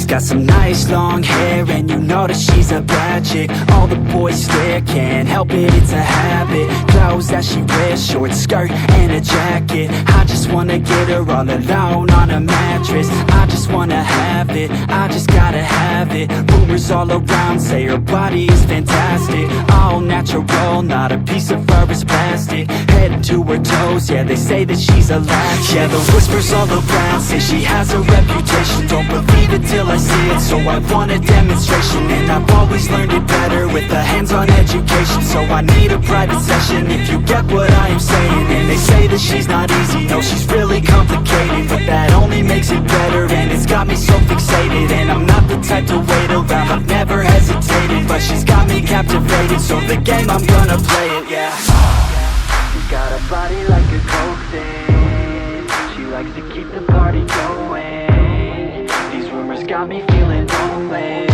She's got some nice long hair, and you know that she's a bad chick. All the boys stare, can't help it, it's a habit. Clothes that she wears, short skirt and a jacket. I just wanna get her all alone on a mattress. I just wanna have it, I just gotta have it. Rumors all around say her body is fantastic. All natural, not a piece of fur is plastic. Head to her toes, yeah, they say that she's a latch. Yeah, the whispers all around say she has a reputation. Don't believe it till I see it, so I want a demonstration. And I've always learned it better with a hands-on education. So I need a private session if you get what I am saying. And they say that she's not easy, no, she's really complicated. But that only makes it better, and it's got me so fixated. And I'm not the type to wait around, I've never hesitated. But she's got me captivated, so the game, I'm gonna play it, yeah. She's got a body like a coke thing. She likes to keep the party going. These rumors got me feeling lonely.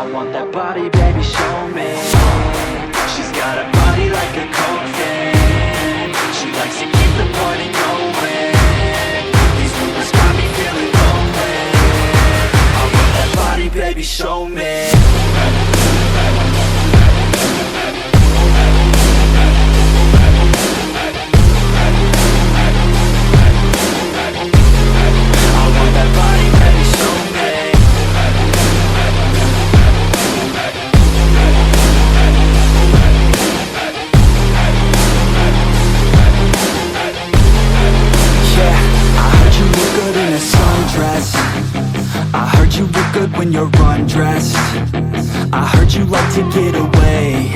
I want that body, baby, show me. She's got a body like a coke thing. She likes to keep the party going. These rumors got me feeling lonely. I want that body, baby, show me. When you're undressed, I heard you like to get away.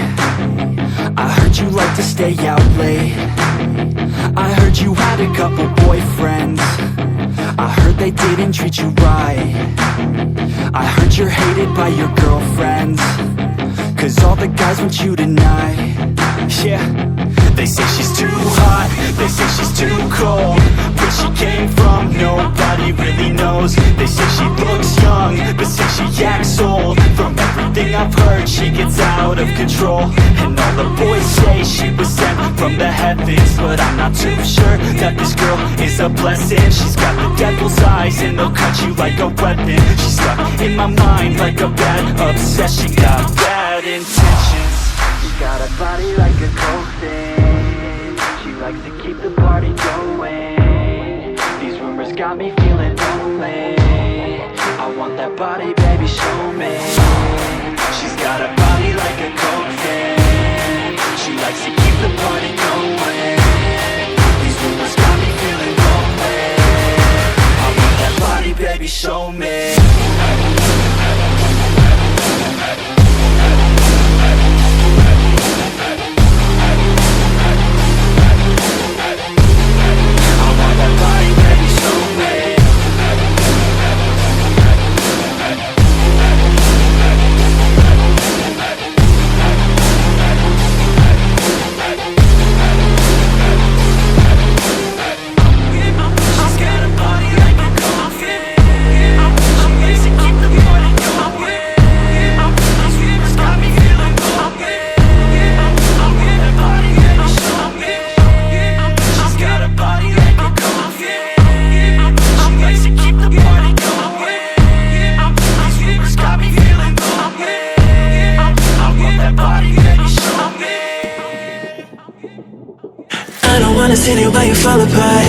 I heard you like to stay out late. I heard you had a couple boyfriends. I heard they didn't treat you right. I heard you're hated by your girlfriends, 'cause all the guys want you tonight. Yeah, they say she's too hot, they say she's too cold. Where she came from, nobody really knows. They say she looks young, but say she acts old. From everything I've heard, she gets out of control. And all the boys say she was sent from the heavens, but I'm not too sure that this girl is a blessing. She's got the devil's eyes, and they'll cut you like a weapon. She's stuck in my mind like a bad obsession. Got bad intentions. She's got a body like a coke thing. She likes to keep the party going. These rumors got me feeling lonely. I want that body, baby, show me. She's got a body like a coke thing. She likes to keep the party going. These rumors got me feeling lonely. I want that body, baby, show me. See you while you fall apart.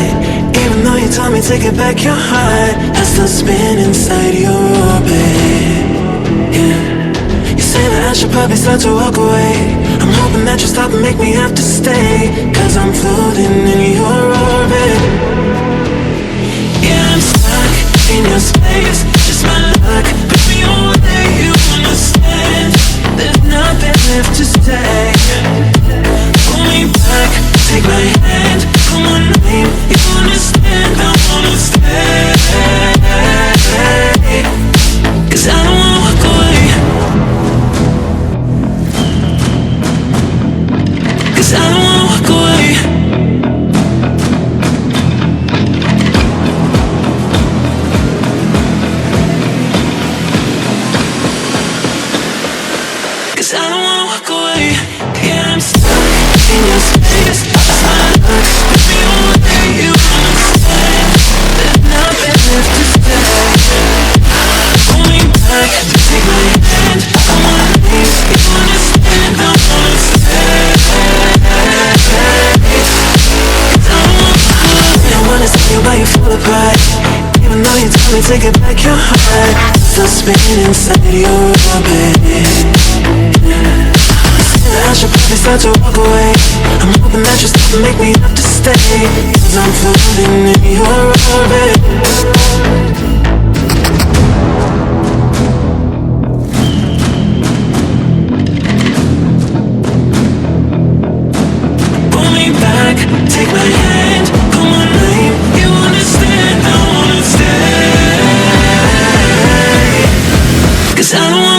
Even though you told me to get back your heart, I still spin inside your orbit. Yeah. You say that I should probably start to walk away. I'm hoping that you stop and make me have to stay, 'cause I'm floating in your orbit. Yeah, I'm stuck in your space. Just my luck, put me on where you understand. There's nothing left to say. Pull me back, take my hand, call my name, you understand, I wanna stay. 'Cause I don't wanna walk away. 'Cause I don't wanna walk away. 'Cause I don't wanna walk away. Yeah, I'm stuck in your space. Just my luck, put me on where you understand. There's nothing left to say. back, take my hand. I wanna leave, you understand, I wanna stay. I wanna see you while you fall apart. Even though you told me to get back your heart, still spinning inside your orbit. I should probably start to walk away. I'm hoping that you still make me have to stay, 'cause I'm floating in your orbit. Pull me back, take my hand, call my name. You understand, I wanna stay, 'cause I don't wanna